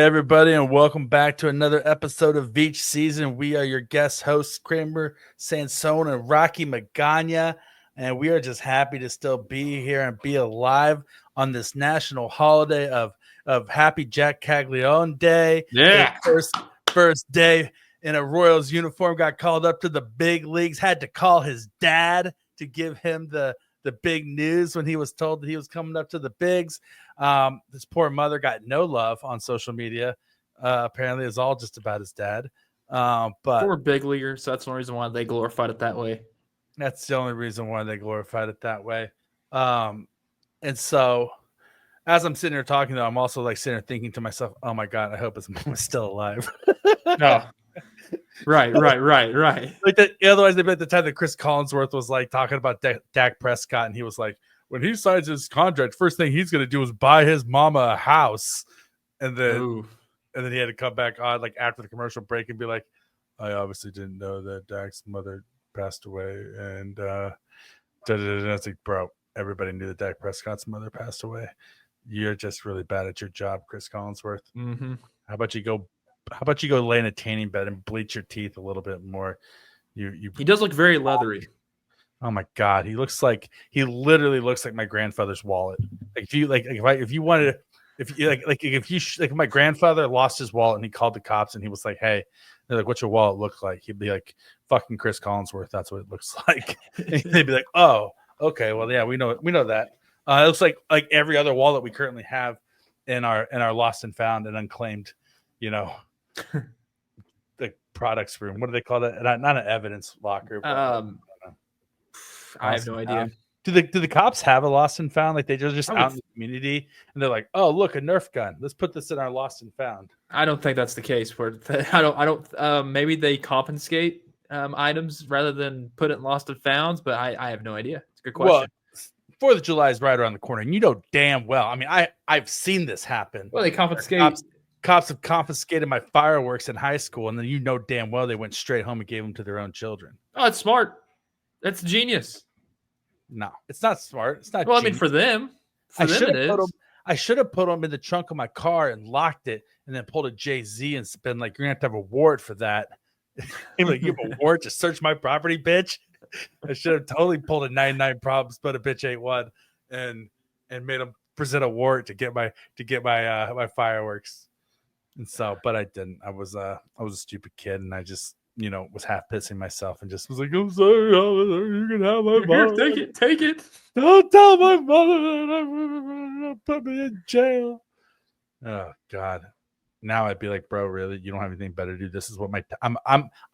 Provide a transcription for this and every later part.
everybody, and welcome back to another episode of Veach Season. We are your guest hosts, Kramer Sansone and Rocky Magaña, and we are just happy to still be here and be alive on this national holiday of Happy Jack Caglione Day. Yeah, first day in a Royals uniform, got called up to the big leagues, had to call his dad to give him the big news when he was told that he was coming up to the bigs. This poor mother got no love on social media. Apparently, it's all just about his dad. But poor big leaguers. So that's the only reason why they glorified it that way. That's the only reason why they glorified it that way. And so, as I'm sitting here talking, though, I'm also like sitting here thinking to myself, "Oh my God, I hope his mom is still alive." No. Right. Like that. Otherwise, they'd be at the time that Chris Collinsworth was like talking about Dak Prescott, and he was like, when he signs his contract, first thing he's going to do is buy his mama a house, and then he had to come back on like after the commercial break and be like, I obviously didn't know that Dak's mother passed away, and it's like, bro, everybody knew that Dak Prescott's mother passed away. You're just really bad at your job, Chris Collinsworth. Mm-hmm. How about you go lay in a tanning bed and bleach your teeth a little bit more? He does look very leathery. Oh my God, he literally looks like my grandfather's wallet. Like if my grandfather lost his wallet and he called the cops and he was like, "Hey," they're like, "What's your wallet look like?" He'd be like, "Fucking Chris Collinsworth. That's what it looks like." And they'd be like, "Oh, okay, well, yeah, we know that." It looks like every other wallet we currently have in our lost and found and unclaimed, the products room. What do they call that? Not an evidence locker. I have no idea. Do the cops have a lost and found? Like they just out in the community and they're like, "Oh, look, a Nerf gun. Let's put this in our lost and found." I don't think that's the case. I don't. Maybe they confiscate items rather than put it in lost and founds. But I have no idea. It's a good question. Well, 4th of July is right around the corner, and you know damn well. I mean, I've seen this happen. Well, they confiscate. Cops have confiscated my fireworks in high school, and then you know damn well they went straight home and gave them to their own children. Oh, it's smart. That's genius. No, it's not smart. It's not. Well, genius. I mean, for them it is. I should have put them in the trunk of my car and locked it, and then pulled a Jay-Z and been like, "You're gonna have to have a warrant for that." Like, you have a warrant to search my property, bitch. I should have totally pulled a 99 problems, but a bitch ain't one, and made them present a warrant to get my my fireworks. And so, but I didn't. I was a stupid kid, and I just was half pissing myself and just was like, "I'm sorry, you can have my mother. Take it. Don't tell my mother that put me in jail." Oh God. Now I'd be like, "Bro, really? You don't have anything better to do? This is what I'm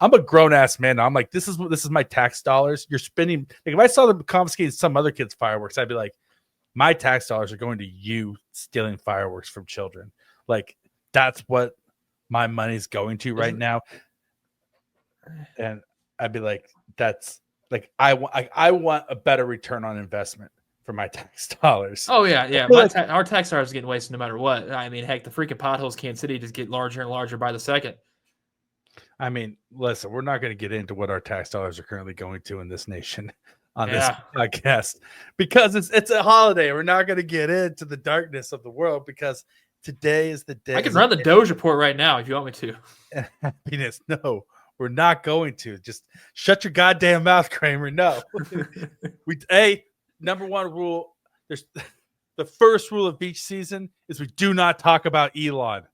a grown ass man. I'm like, this is my tax dollars. You're spending. Like, if I saw them confiscating some other kid's fireworks, I'd be like, my tax dollars are going to you stealing fireworks from children. Like, that's what my money's going to right now." And I'd be like, that's like, I want a better return on investment for my tax dollars. Oh yeah. Our tax dollars are getting wasted no matter what. I mean, heck, the freaking potholes in Kansas City just get larger and larger by the second. I mean, listen, we're not going to get into what our tax dollars are currently going to in this nation on this podcast because it's a holiday. We're not going to get into the darkness of the world because today is the day. I can run the Doge report right now if you want me to. Happiness, no. We're not going to. Just shut your goddamn mouth, Kramer. No. Number one rule. There's the first rule of Veach Season is we do not talk about Elon.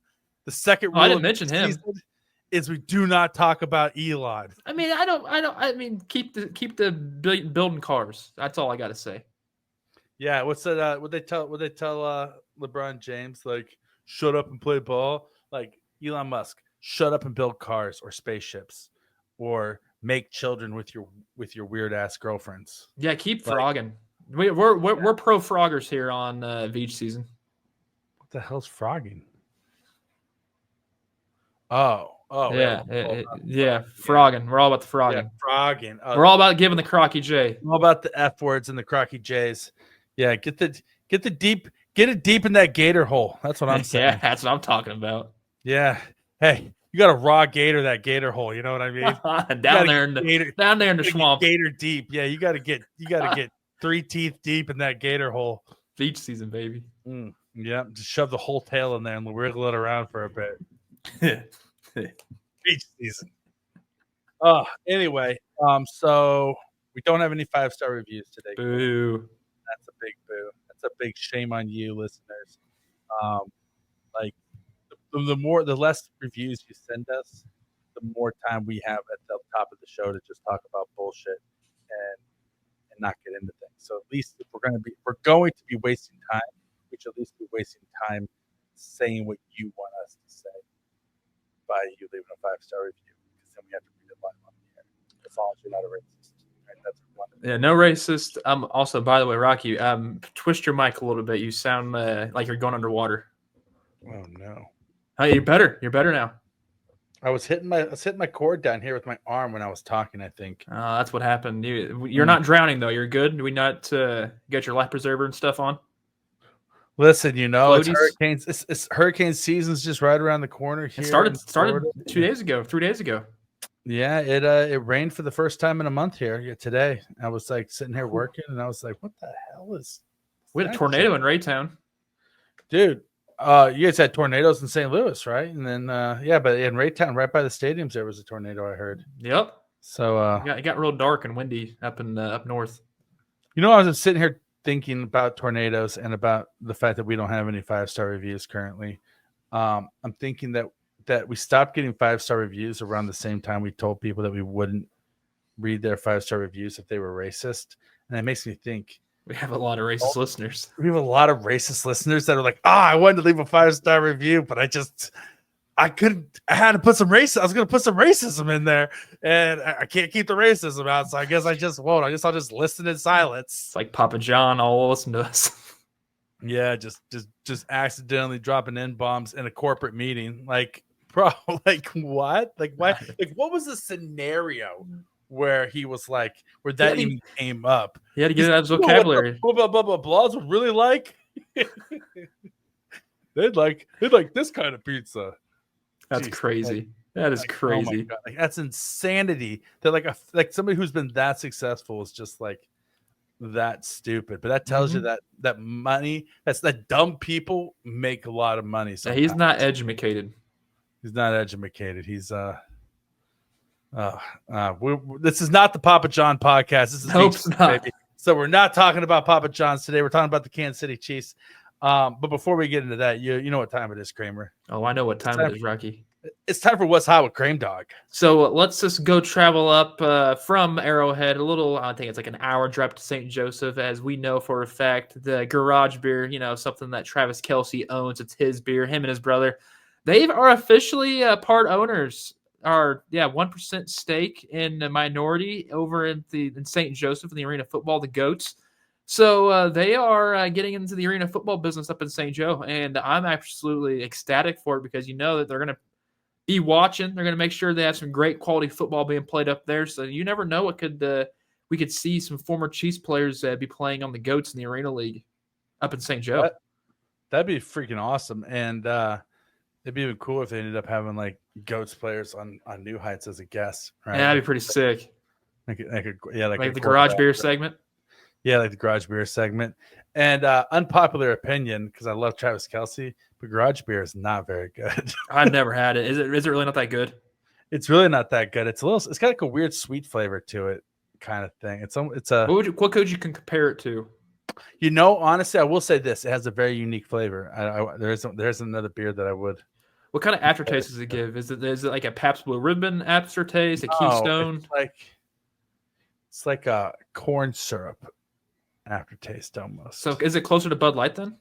The second rule I didn't mention him is we do not talk about Elon. I mean, I mean, keep the building cars. That's all I got to say. Yeah. What's that? Would they tell LeBron James, like, shut up and play ball? Like, Elon Musk, shut up and build cars or spaceships, or make children with your weird ass girlfriends. Yeah, keep frogging. We're pro froggers here on Veach Season. What the hell's frogging? Oh, yeah, frogging. We're all about the frogging. Yeah, frogging. We're all about giving the Crocky J. All about the F words and the Crocky J's. Yeah, get it deep in that gator hole. That's what I'm saying. Yeah, that's what I'm talking about. Yeah. Hey, you got to raw gator that gator hole. You know what I mean? down there in the swamp. Gator deep. Yeah, you got to get 3 teeth deep in that gator hole. Beach season, baby. Yeah, just shove the whole tail in there and wiggle it around for a bit. Beach season. Anyway, so we don't have any 5-star reviews today. Boo. That's a big boo. That's a big shame on you, listeners. Like the less reviews you send us, the more time we have at the top of the show to just talk about bullshit and not get into things. So at least if we're going to be wasting time, we should at least be wasting time saying what you want us to say by you leaving a 5-star review, because then we have to read it live on the air. As long as you're not a racist. Right? That's one. Yeah, no racist. Also, by the way, Rocky, twist your mic a little bit. You sound like you're going underwater. Oh no. Oh, you're better. You're better now. I was hitting my cord down here with my arm when I was talking, I think. That's what happened. You're not drowning though. You're good. Do we not get your life preserver and stuff on? Listen, Floaties? It's hurricanes. It's hurricane season's just right around the corner here. It started 3 days ago. Yeah, it rained for the first time in a month here today. I was like sitting here working, and I was like, "What the hell is?" We had a tornado in Raytown, dude. You guys had tornadoes in St. Louis, right? And then but in Raytown, right by the stadiums, there was a tornado. I heard. Yep. So it got real dark and windy up north. I was sitting here thinking about tornadoes and about the fact that we don't have any 5-star reviews currently. I'm thinking that we stopped getting 5-star reviews around the same time we told people that we wouldn't read their 5-star reviews if they were racist. And that makes me think we have a lot of racist listeners. We have a lot of racist listeners that are like, I wanted to leave a 5-star review, but I couldn't. I had to put some racism. I was going to put some racism in there, and I can't keep the racism out. So I guess I just won't. I guess I'll just listen in silence. It's like Papa John all listen to us. Yeah, just accidentally dropping N-bombs in a corporate meeting. Like, bro, like what? Like why? Like what was the scenario where he was like, where that even came up? He had to get it out of his vocabulary. Blah blah blah blah blah. Would really like. they'd like this kind of pizza. That's crazy. That is crazy. Oh like, that's insanity. That like somebody who's been that successful is just like that stupid. But that tells you that money, that dumb people make a lot of money. Yeah, he's not educated. He's not educated. He's this is not the Papa John podcast. This is Veach, baby. So we're not talking about Papa John's today. We're talking about the Kansas City Chiefs. But before we get into that, you know what time it is, Kramer. Oh, I know what time it is, Rocky. It's time for What's Hot with Krame Dog. So let's just go travel up from Arrowhead a little. I think it's like an hour drive to St. Joseph, as we know for a fact. The Garage Beer, something that Travis Kelce owns. It's his beer. Him and his brother, they are officially part owners. Are 1% stake in a minority over in St. Joseph in the Arena Football, the Goats. So they are getting into the arena football business up in St. Joe, and I'm absolutely ecstatic for it because that they're going to be watching. They're going to make sure they have some great quality football being played up there. So you never know what we could see some former Chiefs players be playing on the Goats in the Arena League up in St. Joe. That'd be freaking awesome, and it'd be even cool if they ended up having like Goats players on New Heights as a guest. Right? Yeah, that'd be pretty sick. Like the Garage Beer segment. Yeah, like the Garage Beer segment. And unpopular opinion, because I love Travis Kelce, but Garage Beer is not very good. I've never had it. Is it really not that good? It's really not that good. It's got like a weird sweet flavor to it, kind of thing. What could you compare it to? Honestly, I will say this: it has a very unique flavor. There's another beer that I would. What kind of aftertaste does it give? Is it like a Pabst Blue Ribbon aftertaste, a Keystone? It's like a corn syrup aftertaste almost. So is it closer to Bud Light then?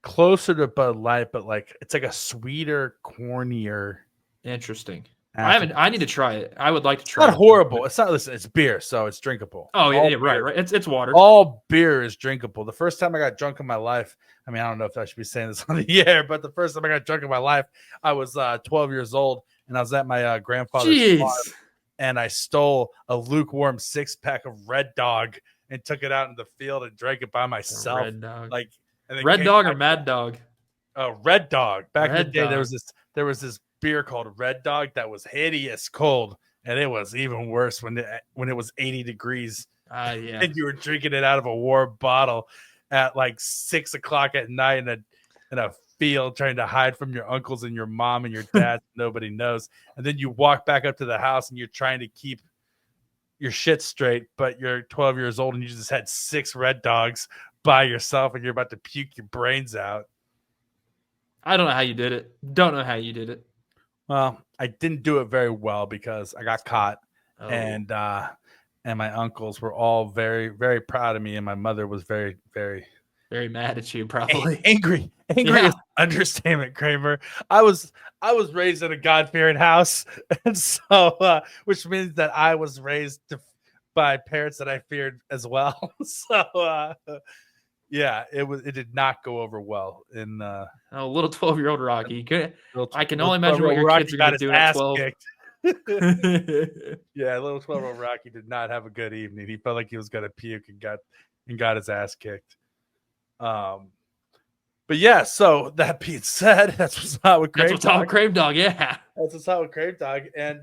Closer to Bud Light, but like it's like a sweeter, cornier. Interesting. I need to try it. I would like to try. It's not horrible. It's not. Listen, it's beer, so it's drinkable. Oh yeah, right. It's water. All beer is drinkable. The first time I got drunk in my life, I don't know if I should be saying this on the air, but the first time I got drunk in my life, I was 12 years old, and I was at my grandfather's farm, and I stole a lukewarm 6-pack of Red Dog and took it out in the field and drank it by myself. Red Dog. Red Dog or Mad Dog? Red Dog. Back in the day, there was this beer called Red Dog that was hideous cold, and it was even worse when it was 80 degrees. Yeah. And you were drinking it out of a warm bottle. at like 6 o'clock at night in a field trying to hide from your uncles and your mom and your dad. Nobody knows. And then you walk back up to the house and you're trying to keep your shit straight, but you're 12 years old and you just had 6 red dogs by yourself and you're about to puke your brains out. I don't know how you did it. Don't know how you did it. Well, I didn't do it very well because I got caught, Oh. and my uncles were all very, very proud of me, and my mother was very, very, very mad at you, probably angry. Angry Yeah. is understatement, Kramer. I was raised in a God-fearing house, and so which means that I was raised by parents that I feared as well. So yeah, it did not go over well in Oh, little 12-year-old Rocky. I can only little imagine what your 12-year-old kids are Rocky going to got his do at ass 12. kicked. Yeah, little 12-year-old Rocky did not have a good evening. He felt like he was gonna puke and got his ass kicked. But yeah, so that being said, that's what's up with That's Crave what's up with Dog. Crave Dog, yeah. That's what's up with Crave Dog. And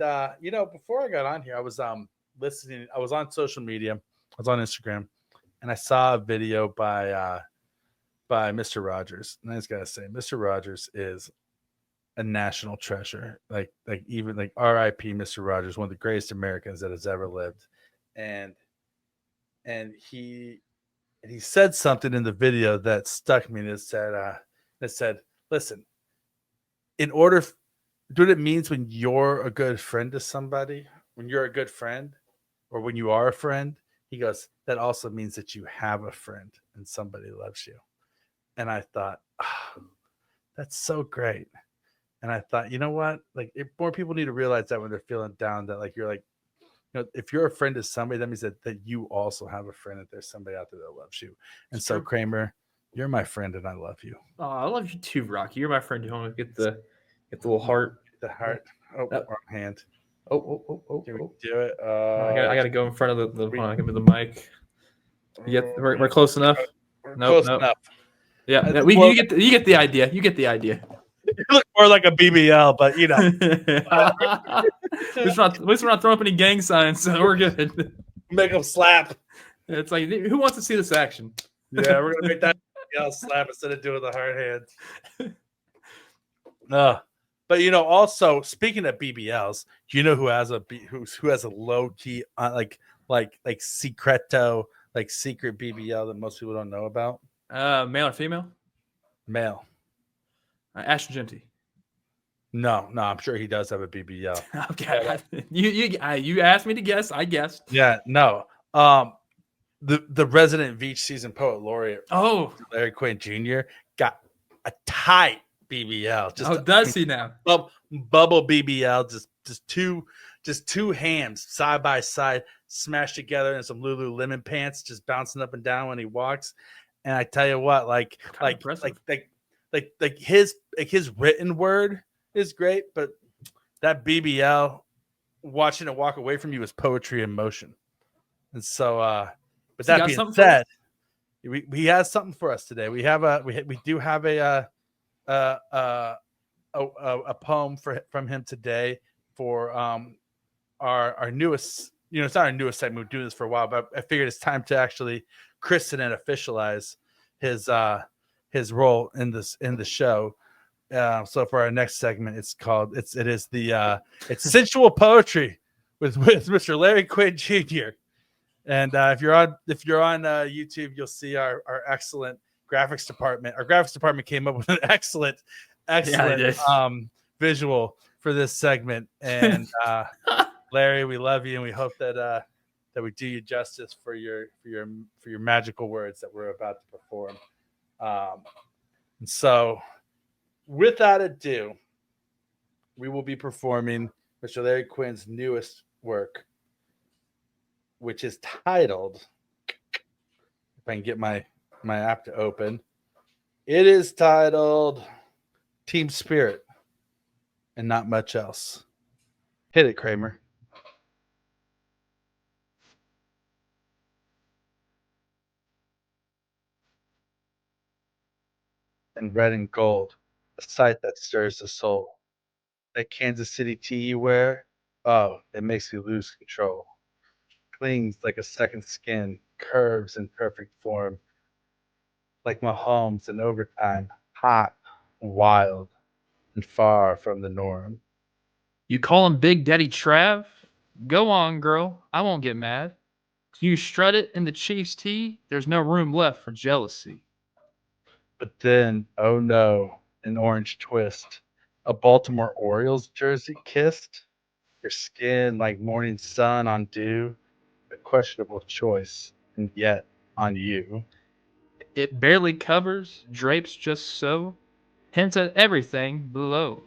before I got on here, I was listening. I was on social media. I was on Instagram, and I saw a video by Mr. Rogers. And I just gotta say, Mr. Rogers is a national treasure. Like even like R.I.P. Mr. Rogers, one of the greatest Americans that has ever lived. And he said something in the video that stuck me. That said, listen, in order, do what it means when you're a good friend to somebody, when you're a good friend, or when you are a friend. He goes, that also means that you have a friend and somebody loves you. And I thought, oh, that's so great. And I thought, you know what? Like, more people need to realize that when they're feeling down, that like you're like, if you're a friend to somebody, that means that you also have a friend, that there's somebody out there that loves you. And It's so, true. Kramer, you're my friend, and I love you. Oh, I love you too, Rocky. You're my friend. You want to get the little heart? The heart. Oh, Oh. wrong hand. Oh. Can we do it? I got to go in front of the hold on, give me the mic. We're close enough. We're Nope. close enough. Yeah, you get the idea. You get the idea. You look more like a BBL, but you know. At least we're not throwing up any gang signs, so we're good. Make them slap. It's like, who wants to see this action? Yeah, we're gonna make that BBL slap instead of doing the hard hands. But also speaking of BBLs, do you know who has a low key like secreto, like secret BBL that most people don't know about? Male or female? Male. Ashton Genty. No, I'm sure he does have a BBL. Okay, you asked me to guess. I guessed. Yeah, no. The resident Veach season poet laureate, Larry Quinn Jr. got a tight BBL. Does he now? Bubble BBL, just two hands side by side, smashed together in some Lululemon pants, just bouncing up and down when he walks. And I tell you what, like his written word is great, but that BBL, watching it walk away from you, is poetry in motion. And so, but that being said, he has something for us today. We do have a poem from him today for our newest. It's not our newest segment. We've been doing this for a while, but I figured it's time to actually christen and officialize his role in the show. So for our next segment, it's sensual poetry with Mr. Larry Quinn Jr. And if you're on YouTube, you'll see our excellent graphics department. Our graphics department came up with an excellent visual for this segment. And Larry, we love you, and we hope that we do you justice for your magical words that we're about to perform. And so, without ado, we will be performing Mr. Larry Quinn's newest work, which is titled, if I can get my app to open, it is titled Team Spirit and Not Much Else. Hit it, Kramer. And red and gold, a sight that stirs the soul. That Kansas City tee you wear, oh, it makes me lose control. Clings like a second skin, curves in perfect form. like Mahomes in overtime, hot, wild, and far from the norm. You call him Big Daddy Trav? Go on, girl. I won't get mad. You strut it in the Chiefs tee, there's no room left for jealousy. But then, oh no, an orange twist. A Baltimore Orioles jersey kissed. Your skin like morning sun on dew. A questionable choice, and yet on you. It barely covers, drapes just so, hints at everything below.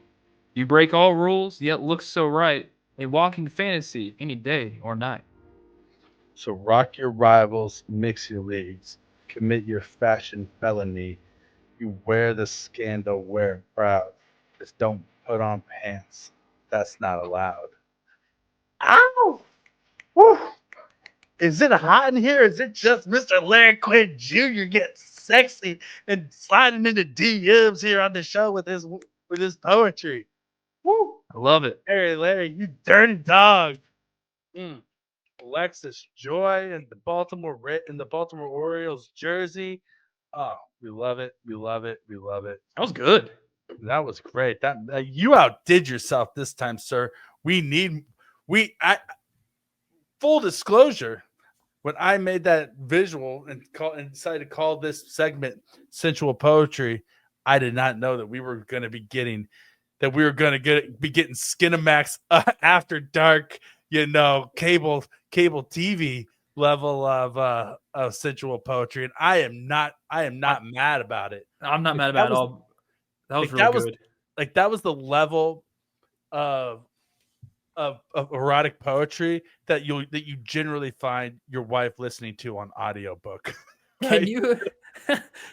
You break all rules, yet look so right. A walking fantasy any day or night. So rock your rivals, mix your leagues, commit your fashion felony. You wear the scandal, wear it proud. Just don't put on pants. That's not allowed. Ow! Woo! Is it hot in here? Is it just Mr. Larry Quinn Jr. getting sexy and sliding into DMs here on the show with his poetry? Woo! I love it. Larry, you dirty dog. Mm. Alexis Joy and the Baltimore Orioles jersey. Oh, we love it. We love it. We love it. That was good. That was great. That you outdid yourself this time, sir. I full disclosure, when I made that visual and decided to call this segment sensual poetry, I did not know that we were going to be getting Skinamax after dark, cable TV level of sensual poetry, and I am not mad about it. I'm not mad That about it was at all. That was like really good. that was the level of erotic poetry that you generally find your wife listening to on audiobook. Can Right? you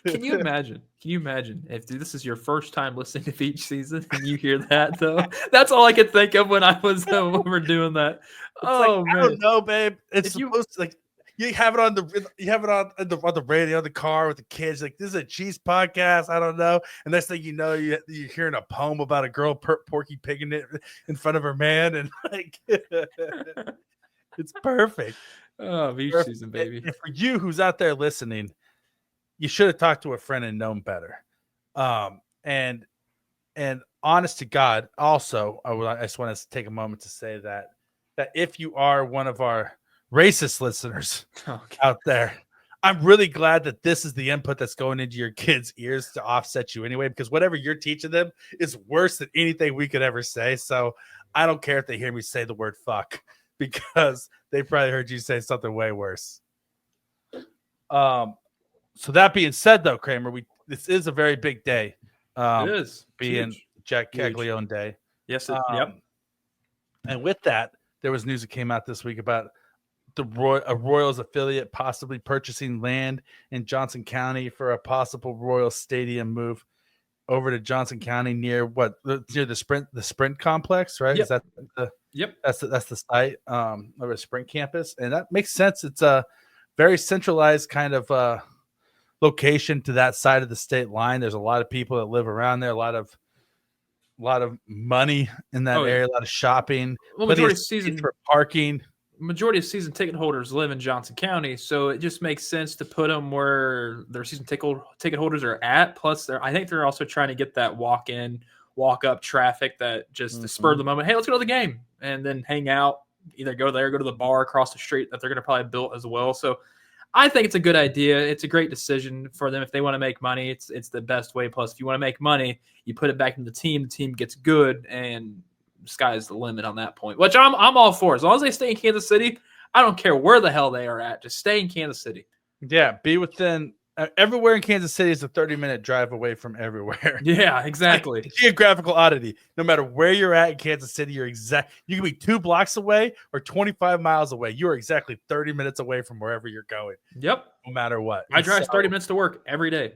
can you imagine? Can you imagine if this is your first time listening to Veach season and you hear that though? That's all I could think of when I was when we were doing that. It's like, Oh I man. don't know, babe. It's If you- supposed to, like, you have it on the radio, the car with the kids. Like, this is a cheese podcast. I don't know. And next thing you know, you're hearing a poem about a girl porky pigging it in front of her man, and like, it's perfect. Oh, Veach Perfect. season, baby. And for you who's out there listening, you should have talked to a friend and known better. And honest to God, also, I just want to take a moment to say that if you are one of our racist listeners out there, I'm really glad that this is the input that's going into your kids' ears to offset you anyway, because whatever you're teaching them is worse than anything we could ever say. So I don't care if they hear me say the word fuck, because they probably heard you say something way worse. So that being said, though, Kramer, this is a very big day. It is being huge. Jack Huge. Caglione Day. Yes. Yep. And with that, there was news that came out this week about a Royals affiliate possibly purchasing land in Johnson County for a possible Royals stadium move over to Johnson County near the Sprint complex, right? Yep. Is that Yep. That's the site of a Sprint campus, and that makes sense. It's a very centralized kind of location to that side of the state line. There's a lot of people that live around there, a lot of money in that area, a lot of shopping, well, majority of season for parking. Majority of season ticket holders live in Johnson County, so it just makes sense to put them where their season ticket holders are at. Plus, I think they're also trying to get that walk-in, walk-up traffic that just to spur the moment. Hey, let's go to the game and then hang out. Either go there, go to the bar across the street that they're going to probably build as well. So I think it's a good idea. It's a great decision for them if they want to make money. It's the best way. Plus, if you want to make money, you put it back in the team gets good, and sky's the limit on that point, which I'm all for. As long as they stay in Kansas City, I don't care where the hell they are at. Just stay in Kansas City. Yeah, be within everywhere in Kansas City is a 30-minute drive away from everywhere. Yeah, exactly. Like geographical oddity. No matter where you're at in Kansas City, you can be 2 blocks away or 25 miles away. You are exactly 30 minutes away from wherever you're going. Yep. No matter what. I drive 30 minutes to work every day.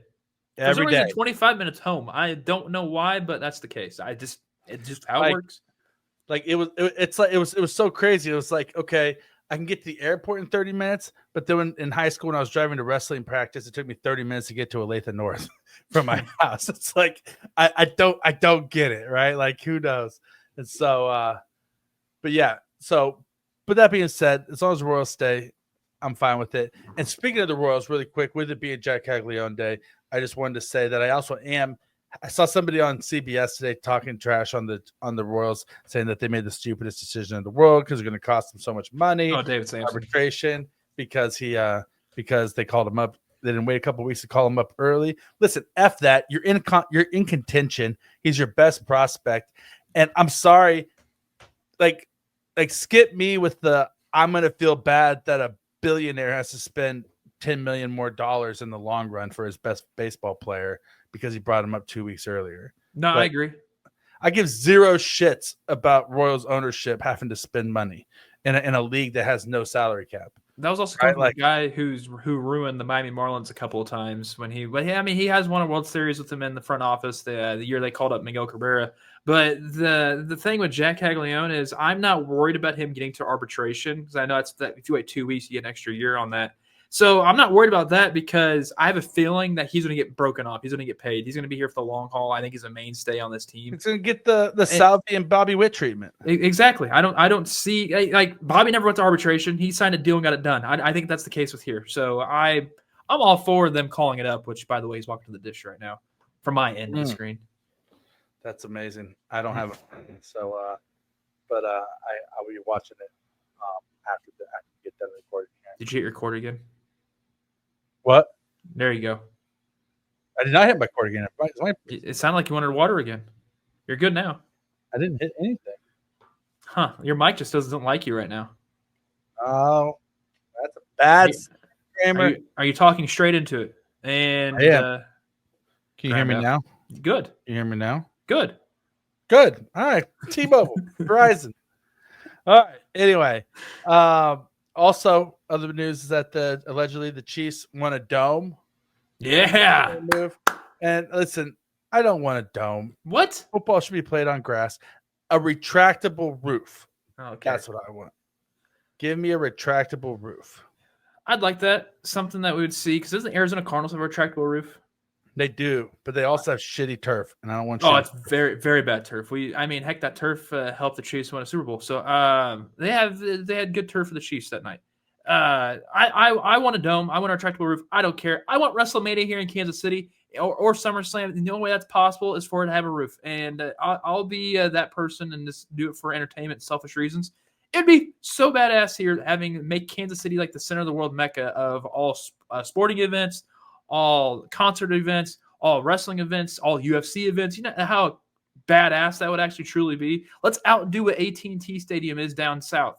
Every day. 25 minutes home. I don't know why, but that's the case. It's just how it works. Like it was so crazy. It was like, okay, I can get to the airport in 30 minutes, but then in high school when I was driving to wrestling practice, it took me 30 minutes to get to Olathe North from my house. It's like I don't get it, right? Like, who knows? And so but that being said, as long as Royals stay, I'm fine with it. And speaking of the Royals, really quick, with it being Jack Caglione Day, I just wanted to say that I also am. I saw somebody on CBS today talking trash on the Royals, saying that they made the stupidest decision in the world because it's going to cost them so much money. Oh, David Sampson. Arbitration because because they called him up. They didn't wait a couple of weeks to call him up early. Listen, F that. You're in contention. He's your best prospect. And I'm sorry, like skip me with the I'm going to feel bad that a billionaire has to spend $10 million more in the long run for his best baseball player because he brought him up 2 weeks earlier. No, I agree. I give zero shits about Royals ownership having to spend money in a league that has no salary cap. That was also coming from the guy who ruined the Miami Marlins a couple of times he has won a World Series with them in the front office the year they called up Miguel Cabrera. But the thing with Jack Caglione is I'm not worried about him getting to arbitration because I know that if you wait 2 weeks, you get an extra year on that. So I'm not worried about that because I have a feeling that he's going to get broken off. He's going to get paid. He's going to be here for the long haul. I think he's a mainstay on this team. He's going to get the Salvi and Bobby Witt treatment. Exactly. I don't see like Bobby never went to arbitration. He signed a deal and got it done. I think that's the case with here. So I'm all for them calling it up. Which, by the way, he's walking to the dish right now from my end of the screen. That's amazing. I don't have so, but I will be watching it after we get done recording. Did you hit record again? What? There you go. I did not hit my cord again. It sounded like you wanted water again. You're good now. I didn't hit anything. Huh. Your mic just doesn't like you right now. Oh, that's a bad grammar. Are you talking straight into it? And I am. Can you hear me now? Good. Can you hear me now? Good. All right. T-Mobile, Verizon. All right. Anyway, also, other news is that allegedly the Chiefs want a dome. Yeah. And listen, I don't want a dome. What? Football should be played on grass. A retractable roof. Okay. That's what I want. Give me a retractable roof. I'd like that. Something that we would see. Because doesn't Arizona Cardinals have a retractable roof? They do, but they also have shitty turf, and I don't want. It's very, very bad turf. Heck, that turf helped the Chiefs win a Super Bowl. So they had good turf for the Chiefs that night. I want a dome. I want a retractable roof. I don't care. I want WrestleMania here in Kansas City or SummerSlam. The only way that's possible is for it to have a roof, and I'll be that person and just do it for entertainment, selfish reasons. It'd be so badass here make Kansas City like the center of the world mecca of all sporting events, all concert events, all wrestling events, all UFC events. You know how badass that would actually truly be? Let's outdo what AT&T Stadium is down south.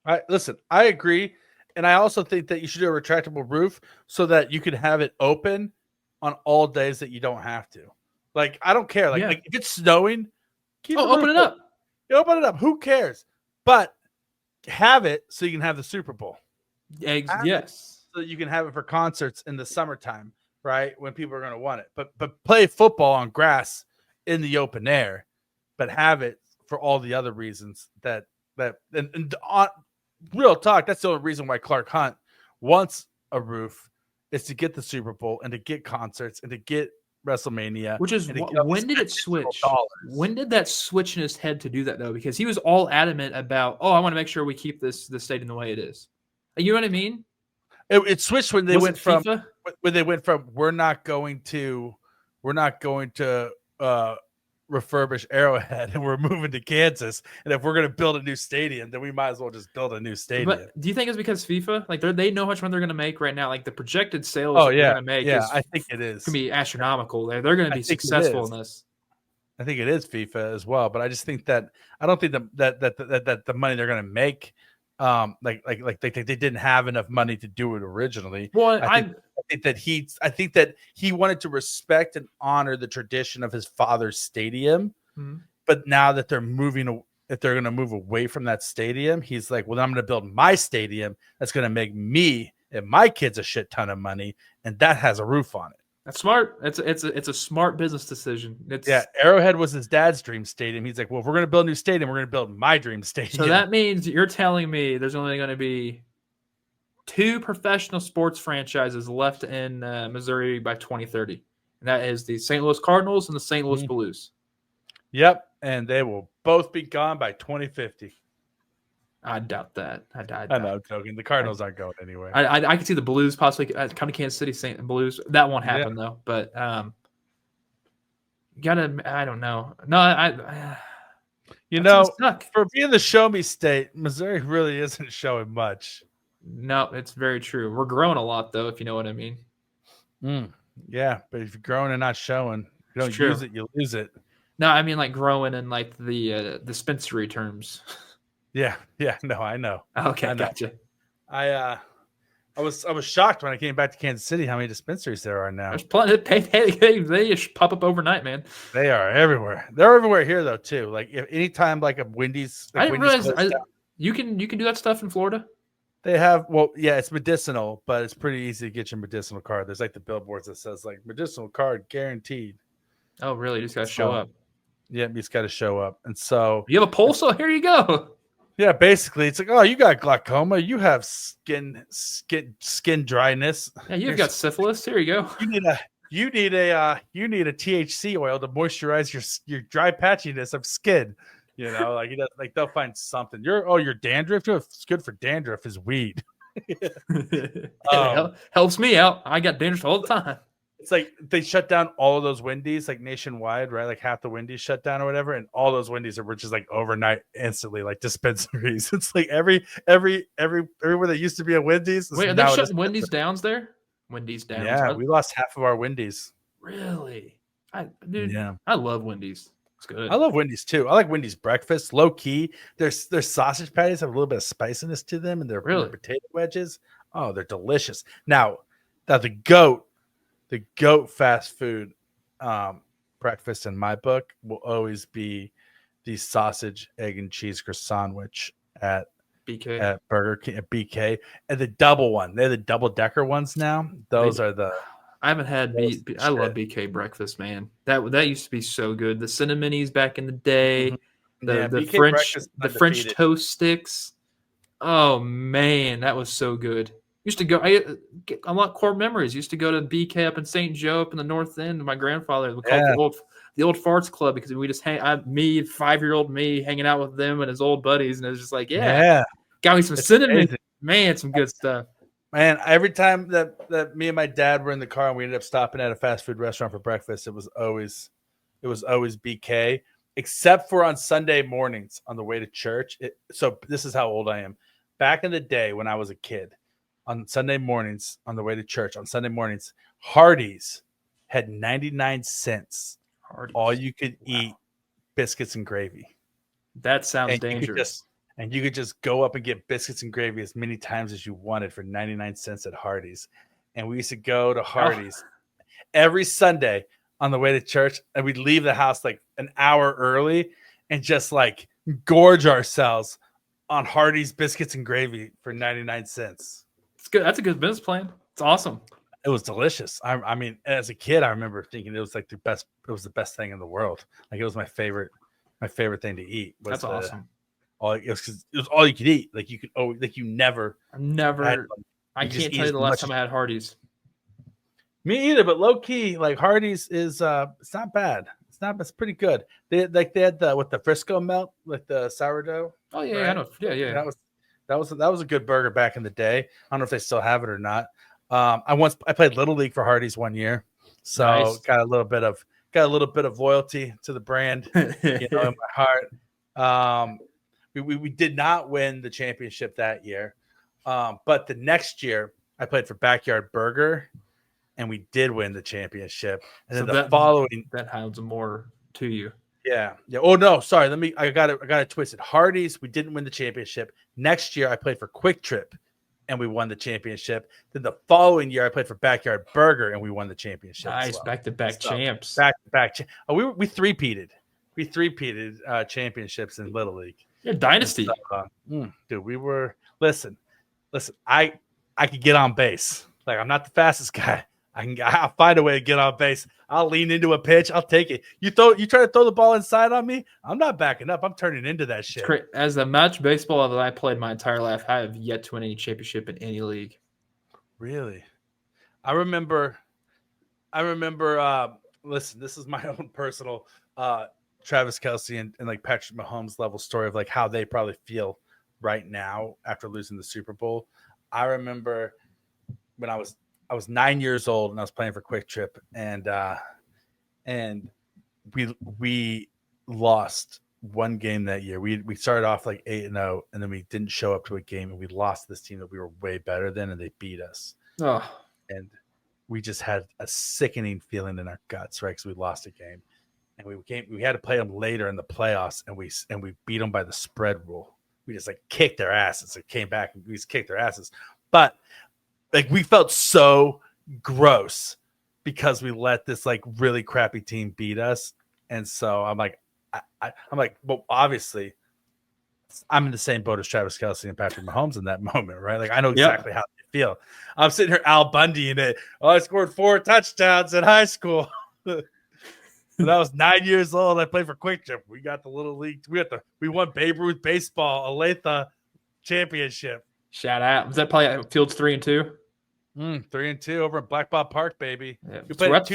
All right, listen, I agree. And I also think that you should do a retractable roof so that you can have it open on all days that you don't have to. Like, I don't care. Like if it's snowing, open it up. You open it up. Who cares? But have it so you can have the Super Bowl. Yes. So you can have it for concerts in the summertime, right? When people are going to want it. But play football on grass in the open air, but have it for all the other reasons that on real talk, that's the only reason why Clark Hunt wants a roof is to get the Super Bowl and to get concerts and to get WrestleMania. Which is when did it switch? When did that switch in his head to do that though? Because he was all adamant about, I want to make sure we keep this stadium the way it is. You know what I mean? It switched when they went from we're not going to refurbish Arrowhead and we're moving to Kansas, and if we're going to build a new stadium, then we might as well just build a new stadium. But do you think it's because FIFA, like they know how much money they're going to make right now? Like the projected sales they're going to make, I think it is going to be astronomical. They're going to be successful in this. I think it is FIFA as well, but I just think that I don't think that the money they're going to make. They didn't have enough money to do it originally. Well, I think that he wanted to respect and honor the tradition of his father's stadium. Mm-hmm. But now that they're going to move away from that stadium, he's like, well, I'm going to build my stadium that's going to make me and my kids a shit ton of money, and that has a roof on it. That's smart. It's a smart business decision. Arrowhead was his dad's dream stadium. He's like, well, if we're going to build a new stadium, we're going to build my dream stadium. So that means you're telling me there's only going to be 2 professional sports franchises left in Missouri by 2030. And that is the St. Louis Cardinals and the St. Louis Blues. Yep. And they will both be gone by 2050. I doubt that. I I know, I'm joking. The Cardinals aren't going anywhere. I can see the Blues possibly come to Kansas City, St. Blues. That won't happen though. But gotta. I don't know. No, you that's gonna know, suck. for being the show me state, Missouri really isn't showing much. No, it's very true. We're growing a lot though, if you know what I mean. Yeah, but if you're growing and not showing, you don't use it, you lose it. No, I mean like growing in like the dispensary terms. Yeah, no, I know. Okay, I know. gotcha. I was shocked when I came back to Kansas City how many dispensaries there are now. There's plenty. They just pop up overnight, man. They are everywhere. They're everywhere here though too. Like if anytime like a Wendy's, I didn't realize down, you can do that stuff in Florida. they have it's medicinal, but it's pretty easy to get your medicinal card. There's like the billboards that says like medicinal card guaranteed. Oh, really? You just gotta show up. Yeah, you just got to show up. And so you have a pulse, so here you go. Yeah, basically, it's like, oh, you got glaucoma, you have skin dryness. Yeah, you've got syphilis. Here you go. You need a THC oil to moisturize your dry patchiness of skin. You know, like they'll find something. Your dandruff. It's good for dandruff is weed. Helps me out. I got dandruff all the time. It's like they shut down all of those Wendy's like nationwide, right? Like half the Wendy's shut down or whatever, and all those Wendy's were just like overnight, instantly, like dispensaries. It's like everywhere that used to be a Wendy's. Wait, are they shutting Wendy's down there? Wendy's down. Yeah, we lost half of our Wendy's. Really? I love Wendy's. It's good. I love Wendy's too. I like Wendy's breakfast. Low key, their sausage patties have a little bit of spiciness to them, and their potato wedges. Oh, they're delicious. Now the goat fast food breakfast in my book will always be the sausage, egg, and cheese croissant sandwich at BK, at Burger King, at BK, and the double one. They're the double decker ones now. Those are the. I haven't had I love BK breakfast, man. That used to be so good. The cinnamonies back in the day, the French toast sticks. Oh man, that was so good. Used to go. I unlock core memories. Used to go to BK up in St. Joe, up in the North End. My grandfather would call it the old farts club because we just 5-year-old me, hanging out with them and his old buddies, and it was just like, got me some cinnamon, amazing. Man, some good stuff. Man, every time that me and my dad were in the car and we ended up stopping at a fast food restaurant for breakfast, it was always BK, except for on Sunday mornings on the way to church. So this is how old I am. Back in the day when I was a kid. On Sunday mornings, on the way to church, on Sunday mornings, Hardee's had 99 cents. All you could eat biscuits and gravy. That sounds dangerous. You could just go up and get biscuits and gravy as many times as you wanted for 99 cents at Hardee's. And we used to go to Hardee's every Sunday on the way to church, and we'd leave the house like an hour early and just like gorge ourselves on Hardee's biscuits and gravy for 99 cents. It's good. That's a good business plan. It's awesome. It was delicious. I mean, as a kid, I remember thinking it was like the best. It was the best thing in the world. Like it was my favorite thing to eat. That's awesome. It was all you could eat. Like you could. Oh, like you never. I can't tell you the last time I had Hardee's. Me either. But low key, like Hardee's is. It's not bad. It's pretty good. They had the Frisco melt, like the sourdough. Oh yeah, right? I know. Yeah. That was a good burger back in the day. I don't know if they still have it or not. I played Little League for Hardee's one year, so got a little bit of loyalty to the brand, in my heart. We did not win the championship that year, but the next year I played for Backyard Burger, and we did win the championship. And so then following that has more to you. Yeah. Oh no, sorry. I got it twisted. Hardee's, we didn't win the championship. Next year I played for Quick Trip and we won the championship. Then the following year I played for Backyard Burger and we won the championship. Nice, back-to-back champs. Back. We three-peated. We three-peated championships in Little League. You're a dynasty. Dude, we were listen, I could get on base. Like I'm not the fastest guy. I'll find a way to get on base. I'll lean into a pitch. I'll take it. You try to throw the ball inside on me, I'm not backing up. I'm turning into that shit. As a match baseball that I played my entire life, I have yet to win any championship in any league. Really? I remember listen, this is my own personal Travis Kelce and like Patrick Mahomes level story of like how they probably feel right now after losing the Super Bowl. I remember when I was 9 years old and I was playing for Quick Trip, and we lost one game that year. We started off like 8-0, and then we didn't show up to a game, and we lost this team that we were way better than, and they beat us. Oh. And we just had a sickening feeling in our guts, right? Because we lost a game, and we had to play them later in the playoffs, and we beat them by the spread rule. We just like kicked their asses. It came back and we just kicked their asses, but like we felt so gross because we let this like really crappy team beat us. And so I'm like, well, obviously, I'm in the same boat as Travis Kelce and Patrick Mahomes in that moment, right? Like I know exactly how they feel. I'm sitting here Al Bundy in it. Oh, I scored 4 touchdowns in high school. When I was 9 years old, I played for Quick Trip. We got the little league. We won Babe Ruth baseball, Olathe championship. Shout out. Was that probably at Fields 3 and 2? 3-2 over at Black Bob Park, baby. Yeah. We played at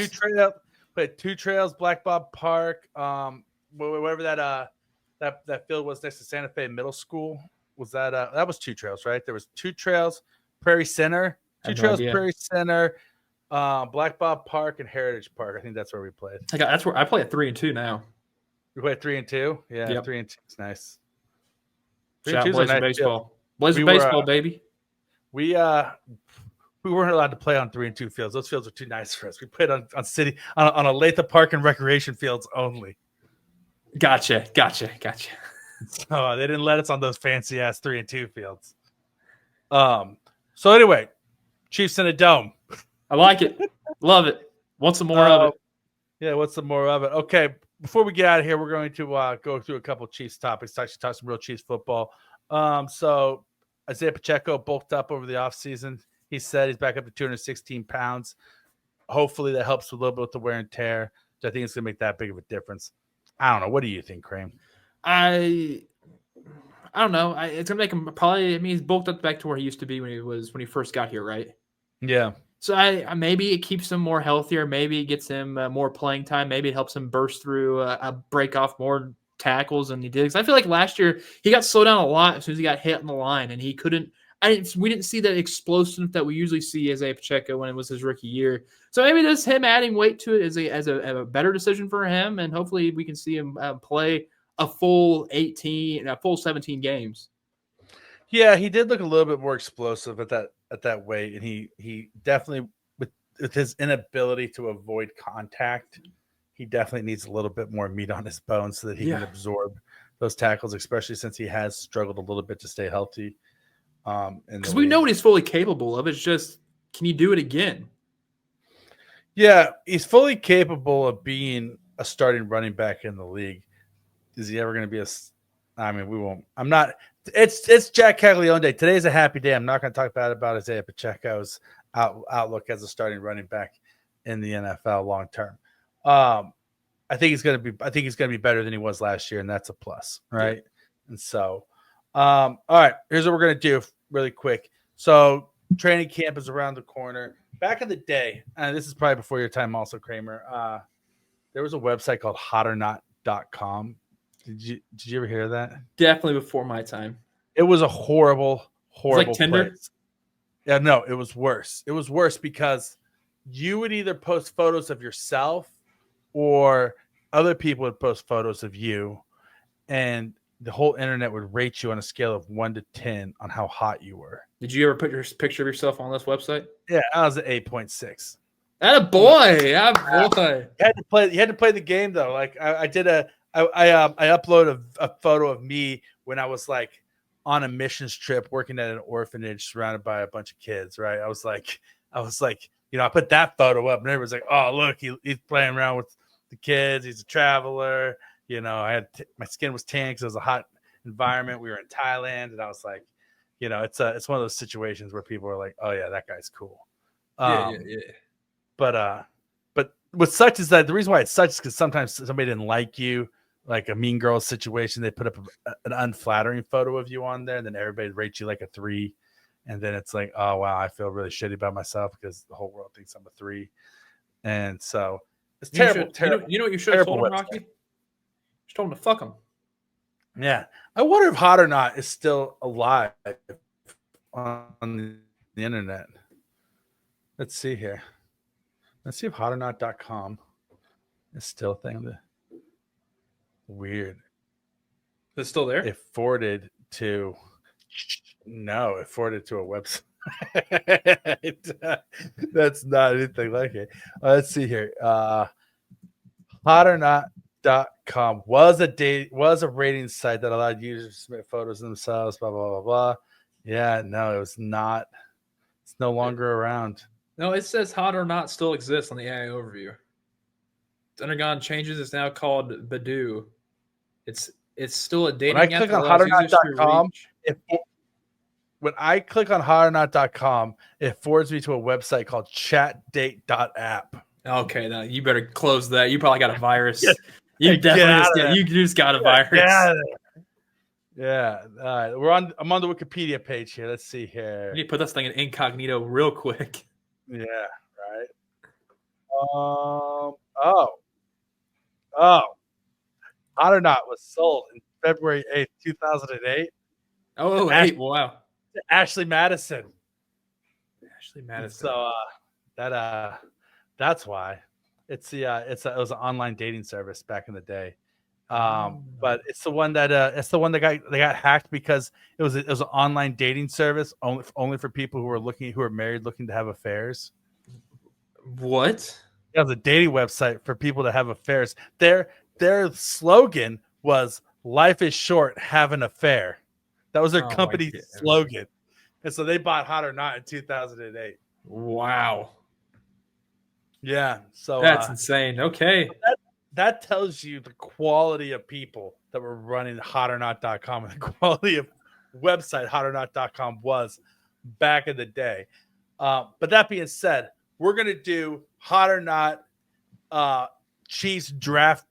two trails, Black Bob Park. Whatever that field was next to Santa Fe Middle School. Was that was 2 trails, right? There was 2 trails, Prairie Center, Prairie Center, Black Bob Park, and Heritage Park. I think that's where we played. That's where I play at 3 and 2 now. We play at 3 and 2? Yeah, 3 and 2 is nice. Shout out Blazer baseball. Blazer baseball, baby. We weren't allowed to play on 3 and 2 fields. Those fields are too nice for us. We played on city on Olathe Park and recreation fields only. Gotcha. So they didn't let us on those fancy ass 3 and 2 fields. So anyway, Chiefs in a dome. I like it. Love it. Want some more of it? Yeah, what's some more of it? Okay, before we get out of here, we're going to go through a couple of Chiefs topics. Actually, talk some real Chiefs football. So Isiah Pacheco bulked up over the offseason. He said he's back up to 216 pounds. Hopefully that helps a little bit with the wear and tear. So I think it's going to make that big of a difference. I don't know. What do you think, Krame? I don't know. It's going to make him probably. I mean, he's bulked up back to where he used to be when he first got here, right? Yeah. So maybe it keeps him more healthier. Maybe it gets him more playing time. Maybe it helps him burst through break off more tackles than he did. Because I feel like last year he got slowed down a lot as soon as he got hit on the line, and he couldn't. We didn't see that explosive that we usually see as Isiah Pacheco when it was his rookie year. So maybe this him adding weight to it is a better decision for him, and hopefully we can see him play a full 17 games. Yeah, he did look a little bit more explosive at that weight, and he definitely with his inability to avoid contact, he definitely needs a little bit more meat on his bones so that he can absorb those tackles, especially since he has struggled a little bit to stay healthy. Because we know what he's fully capable of. It's just, can he do it again? Yeah, he's fully capable of being a starting running back in the league. Is he ever going to be we won't. I'm not. It's Jack Caglione Day. Today's a happy day. I'm not going to talk bad about Isiah Pacheco's outlook as a starting running back in the NFL long term. I think he's going to be better than he was last year, and that's a plus, right? Yeah. And so, all right, here's what we're going to do really quick. So training camp is around the corner. Back in the day, and this is probably before your time also, Kramer, there was a website called hotornot.com. Did you ever hear of that? Definitely before my time. It was a horrible like Tinder? place. Yeah, no, it was worse. It was worse because you would either post photos of yourself or other people would post photos of you, and the whole internet would rate you on a scale of 1 to 10 on how hot you were. Did you ever put your picture of yourself on this website? Yeah, I was at 8.6. Attaboy! You had to play the game though. Like I uploaded a photo of me when I was like on a missions trip working at an orphanage surrounded by a bunch of kids, right? I was like, I put that photo up and everyone's like, oh, look, he's playing around with the kids. He's a traveler. I had my skin was tan because it was a hot environment. We were in Thailand, and I was like, it's one of those situations where people are like, oh yeah, that guy's cool. Yeah. But what sucks is that the reason why it sucks is because sometimes somebody didn't like you, like a Mean Girls situation. They put up an unflattering photo of you on there, and then everybody rates you like a 3. And then it's like, oh, wow, I feel really shitty about myself because the whole world thinks I'm a 3. And so it's terrible. You know what you should have told him, Rocky? You told him to fuck him. Yeah. I wonder if Hot or Not is still alive on the internet. Let's see here. Let's see if hotornot.com is still a thing. Weird. It's still there? It forwarded to a website. That's not anything like it. Let's see here. Hotornot.com was a rating site that allowed users to submit photos of themselves, blah blah blah blah. Yeah, no, it was not. It's no longer around. No, it says Hot or Not still exists on the AI overview. It's undergone changes. It's now called Badoo. It's still a When dating I app click that on allows users to hotornot.com, reach. when I click on hotornot.com, it forwards me to a website called chatdate.app. Okay, now you better close that. You probably got a virus. You just got a virus. Yeah. I'm on the Wikipedia page here. Let's see here. You need to put this thing in incognito real quick. Yeah, right. Hot or Not was sold in February 8th, 2008. Oh, eight. Wow. To Ashley Madison. Ashley Madison. So that's why. It was an online dating service back in the day. But it's the one that got hacked because it was an online dating service only for people who are married looking to have affairs. What? It was a dating website for people to have affairs. Their slogan was "Life is short, have an affair." That was their company slogan, and so they bought Hot or Not in 2008. Wow. Yeah, so that's insane. Okay, that tells you the quality of people that were running hotornot.com and the quality of website hotornot.com was back in the day. But that being said, we're going to do Hot or Not Chiefs draft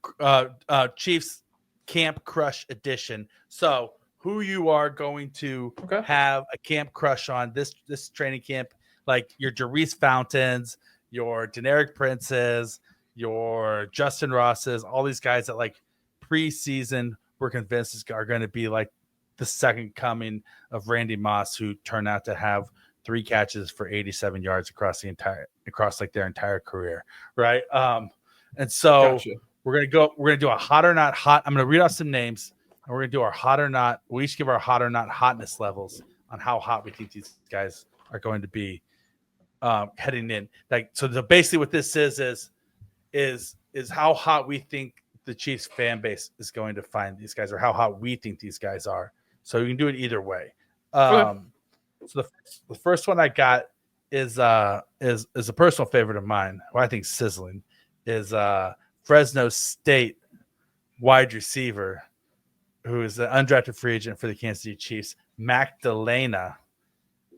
Chiefs Camp Crush edition. So who you are going to have a camp crush on this training camp, like your Jerice Fountains, your Deneric Princes, your Justin Rosses, all these guys that like preseason we're convinced are going to be like the second coming of Randy Moss, who turned out to have 3 catches for 87 yards across their entire career, right? And so we're gonna do a Hot or Not hot. I'm gonna read off some names, and we're gonna do our Hot or Not. We each give our Hot or Not hotness levels on how hot we think these guys are going to be heading in. Like, so basically what this is how hot we think the Chiefs fan base is going to find these guys, or how hot we think these guys are. So you can do it either way. So the first one I got is a personal favorite of mine, who I think sizzling, is Fresno State wide receiver, who is an undrafted free agent for the Kansas City Chiefs. Magdalena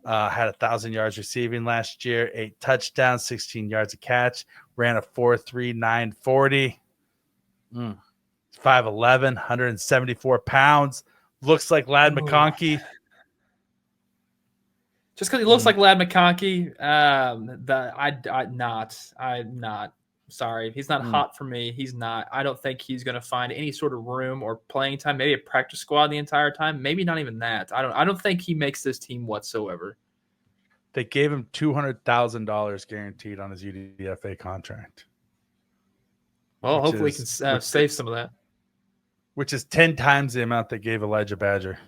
had 1,000 yards receiving last year, 8 touchdowns, 16 yards a catch, ran a 4.39 40. 5'11", 174 pounds. Looks like Ladd McConkey. Just because he looks like Ladd McConkey, I'm not. Sorry, he's not hot for me. He's not. I don't think he's going to find any sort of room or playing time. Maybe a practice squad the entire time. Maybe not even that. I don't think he makes this team whatsoever. They gave him $200,000 guaranteed on his UDFA contract. Well, hopefully he can save some of that. Which is 10 times the amount they gave Elijah Badger.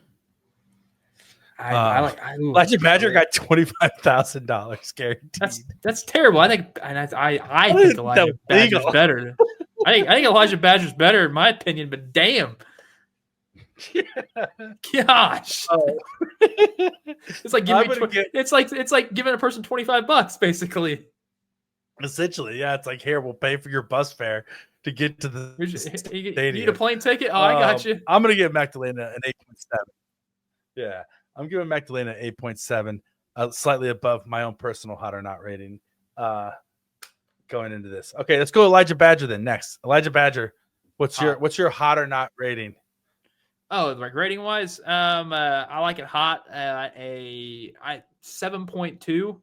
Elijah Badger got $25,000 guaranteed. That's terrible. I think Elijah Badger's better. I think Elijah Badger's better in my opinion, but damn. Gosh. It's like giving a person $25 basically. Essentially, yeah. It's like, here, we'll pay for your bus fare to get to the stadium. You need a plane ticket? Oh, I got you. I'm going to give Magdalena an 8.7. Yeah, I'm giving Magdalena 8.7, slightly above my own personal Hot or Not rating going into this. Okay, let's go Elijah Badger then next. Elijah Badger, what's your Hot or Not rating? Oh, like rating wise, I like it hot. 7.2.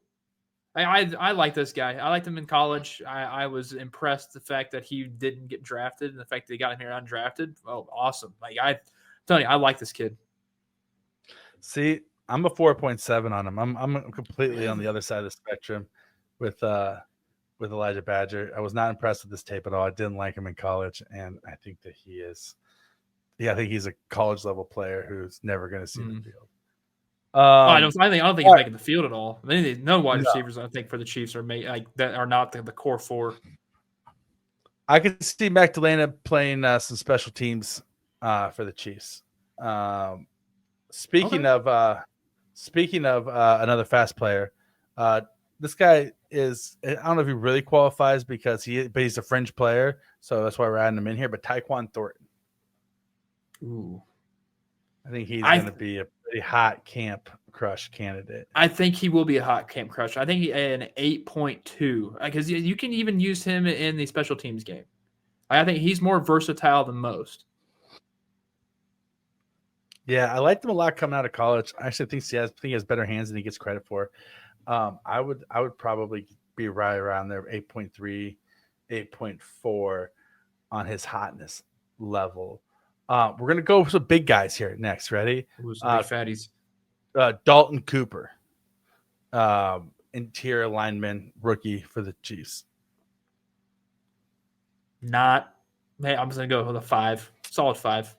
I like this guy. I liked him in college. I was impressed the fact that he didn't get drafted and the fact that he got him here undrafted. Oh, awesome. Like I Tony, I like this kid. See, I'm a 4.7 on him. I'm completely on the other side of the spectrum with Elijah Badger. I was not impressed with this tape at all. I didn't like him in college, and I think that he is. Yeah, I think he's a college level player who's never going to see the field. I don't think he's making the field at all. No wide receivers, I think, for the Chiefs are that are not the core four. I could see Magdalena playing some special teams for the Chiefs. Speaking of another fast player, this guy is, I don't know if he really qualifies but he's a fringe player, so that's why we're adding him in here. But Tyquan Thornton. Ooh. I think he's going to be a pretty hot camp crush candidate. I think he will be a hot camp crush. I think an 8.2 because you can even use him in the special teams game. I think he's more versatile than most. Yeah, I liked him a lot coming out of college. I actually think he has better hands than he gets credit for. I would probably be right around there, 8.3, 8.4 on his hotness level. We're going to go with some big guys here next. Ready? Big fatties. Dalton Cooper, interior lineman, rookie for the Chiefs. I'm just going to go with a 5. Solid 5.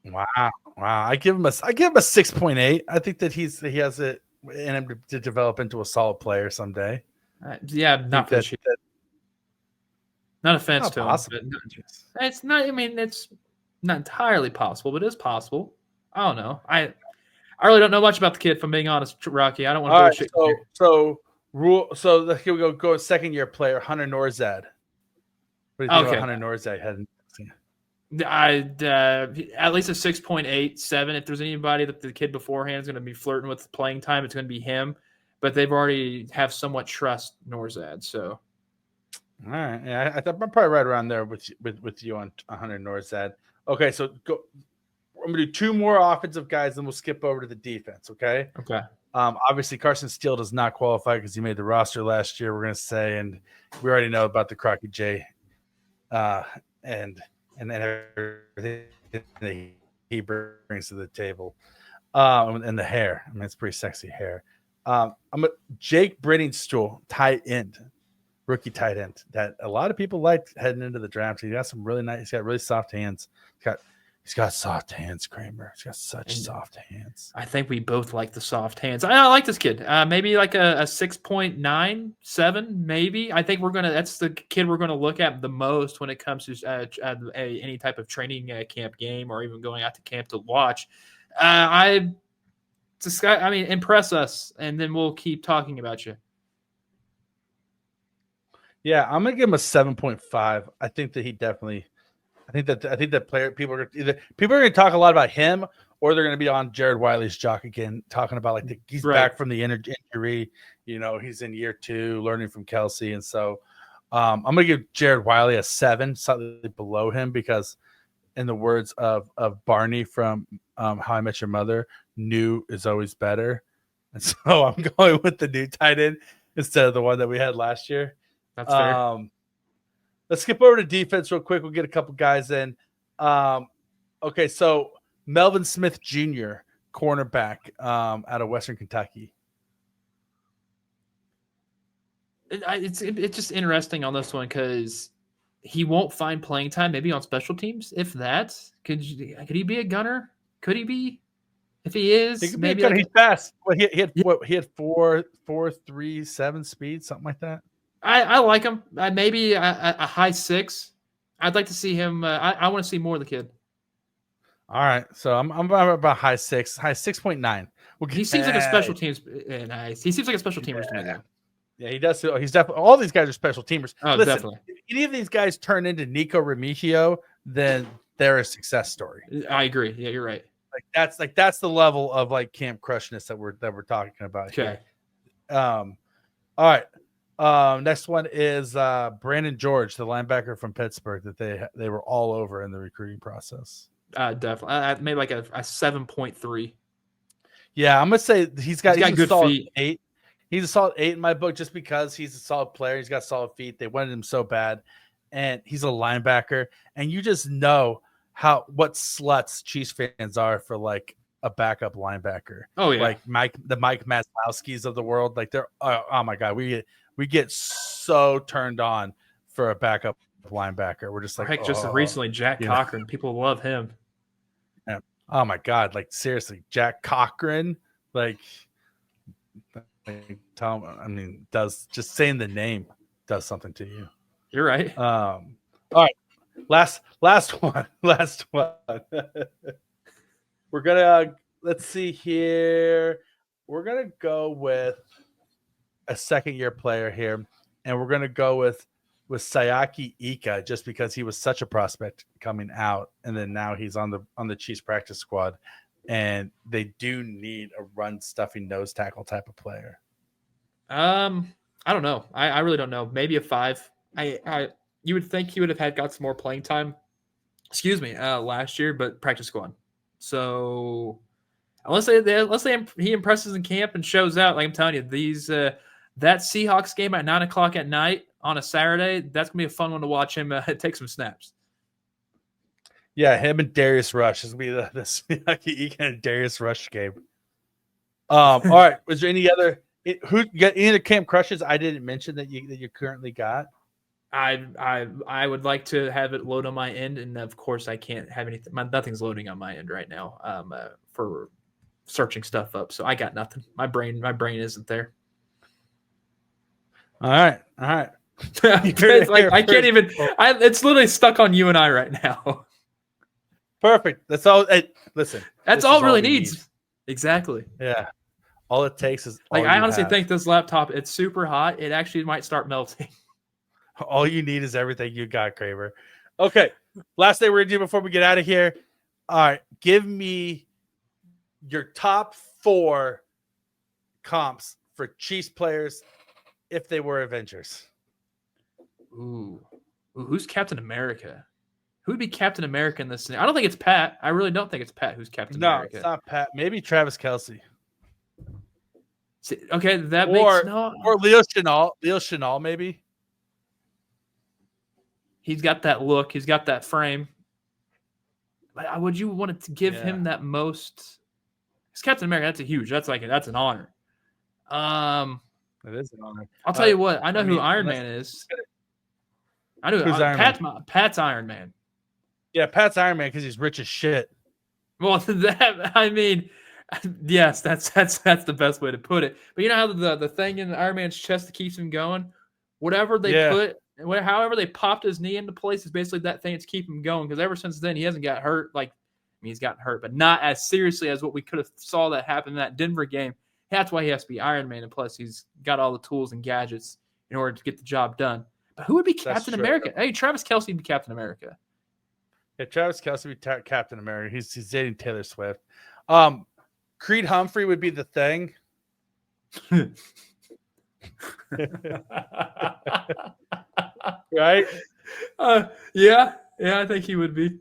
Wow. I give him a 6.8. I think that he has it in him to develop into a solid player someday. Not for the Not offense to possible. him. It's not. I mean, it's not entirely possible, but it is possible. I don't know. I really don't know much about the kid, if I'm being honest, Rocky. I don't want to bullshit. So here we go. Second year player Hunter Norzad. What do you think about Hunter Norzad heading? At least a 6.87. If there's anybody that the kid beforehand is going to be flirting with playing time, it's going to be him. But they've already have somewhat trust Norzad. So, all right, yeah, I'm probably right around there with you on Hunter Norzad. Okay, so go. I'm going to do 2 more offensive guys, then we'll skip over to the defense. Okay. Okay. Obviously, Carson Steele does not qualify because he made the roster last year. We're going to say, and we already know about the Crocky J, and everything that he brings to the table, and the hair. I mean, it's pretty sexy hair. Jake Briningstool, tight end, rookie tight end that a lot of people liked heading into the draft. He's got really soft hands. He's got soft hands, Kramer. He's got such soft hands. I think we both like the soft hands. I like this kid. Maybe like a 6.97, maybe. I think that's the kid we're going to look at the most when it comes to any type of training camp game or even going out to camp to watch. Impress us, and then we'll keep talking about you. Yeah, I'm going to give him a 7.5. I think that he definitely – I think that player people are going to talk a lot about him, or they're going to be on Jared Wiley's jock again, talking about he's back from the injury. He's in year 2, learning from Kelsey, and so I'm going to give Jared Wiley a 7, slightly below him, because in the words of Barney from How I Met Your Mother, new is always better, and so I'm going with the new tight end instead of the one that we had last year. That's fair. Let's skip over to defense real quick. We'll get a couple guys in. Okay, so Melvin Smith Jr., cornerback out of Western Kentucky. It's just interesting on this one because he won't find playing time, maybe on special teams, if that. Could he be a gunner? Could he be? If he is, he could maybe he's fast. Well, he had 4.37 speed, something like that. I like him. Maybe a high 6. I'd like to see him. I want to see more of the kid. All right, so I'm about high 6, high 6.9. He seems like a special teams. Nice. He seems like a special teamer to me, though. Yeah, he does. He's definitely. All these guys are special teamers. Oh, listen, definitely. If any of these guys turn into Nico Remigio, then they're a success story. I agree. Yeah, you're right. That's the level of camp crushness that we're talking about. Okay. Here. All right. Next one is Brandon George, the linebacker from Pittsburgh that they were all over in the recruiting process. Definitely. Maybe like a 7.3. Yeah, I'm gonna say he's got good feet. 8. He's a solid 8 in my book just because he's a solid player. He's got solid feet. They wanted him so bad, and he's a linebacker. And you just know what sluts Chiefs fans are for like a backup linebacker. Oh yeah, Like the Mike Maslowskis of the world. Like they're oh my god, we get so turned on for a backup linebacker. We're just like, heck, just recently Jack Cochran. People love him. Yeah. Oh my god, like seriously, Jack Cochran, like Tom. I mean, does just saying the name does something to you. You're right. All right, last one. We're gonna let's see here. We're gonna go with a second-year player here, and we're gonna go with Sayaki Ika just because he was such a prospect coming out, and then now he's on the Chiefs practice squad, and they do need a run stuffing nose tackle type of player. I don't know. I really don't know. Maybe a 5. You would think he would have got some more playing time. Excuse me, last year, but practice squad. So unless he impresses in camp and shows out, like I'm telling you, that Seahawks game at 9:00 at night on a Saturday, that's gonna be a fun one to watch him take some snaps. Yeah, him and Darius Rush. This will be the Sayaki Ika and Darius Rush game. All right. Was there any other? Who you got any other camp crushes I didn't mention that you currently got? I would like to have it load on my end, and of course I can't have anything. Nothing's loading on my end right now. For searching stuff up, so I got nothing. My brain isn't there. All right. It's like I can't even. It's literally stuck on you and I right now. Perfect. That's all. Listen, that's all it really needs. Exactly. Yeah. All it takes is like I honestly think this laptop. It's super hot. It actually might start melting. All you need is everything you got, Kramer. Okay. Last thing we're gonna do before we get out of here. All right. Give me your top 4 comps for Chiefs players if they were Avengers. Ooh, who's Captain America? Who would be Captain America in this scenario? I don't think it's Pat. I really don't think it's Pat who's Captain America. No, it's not Pat. Maybe Travis Kelce. Okay, that makes no. Or Leo Chenal, maybe. He's got that look. He's got that frame. But would you want to give him that most? It's Captain America. That's an honor. It is an honor. I'll tell you what. I know who Iron Man is. I know Pat's Iron Man. Yeah, Pat's Iron Man because he's rich as shit. Well, yes, that's the best way to put it. But you know how the thing in Iron Man's chest that keeps him going, however they popped his knee into place is basically that thing that's keeping him going. Because ever since then he hasn't got hurt. He's gotten hurt, but not as seriously as what we could have saw that happen in that Denver game. That's why he has to be Iron Man, and plus he's got all the tools and gadgets in order to get the job done. But who would be Captain America? Hey, Travis Kelce would be Captain America. Yeah, Travis Kelce would be Captain America. He's dating Taylor Swift. Creed Humphrey would be the Thing. Right? Yeah, I think he would be.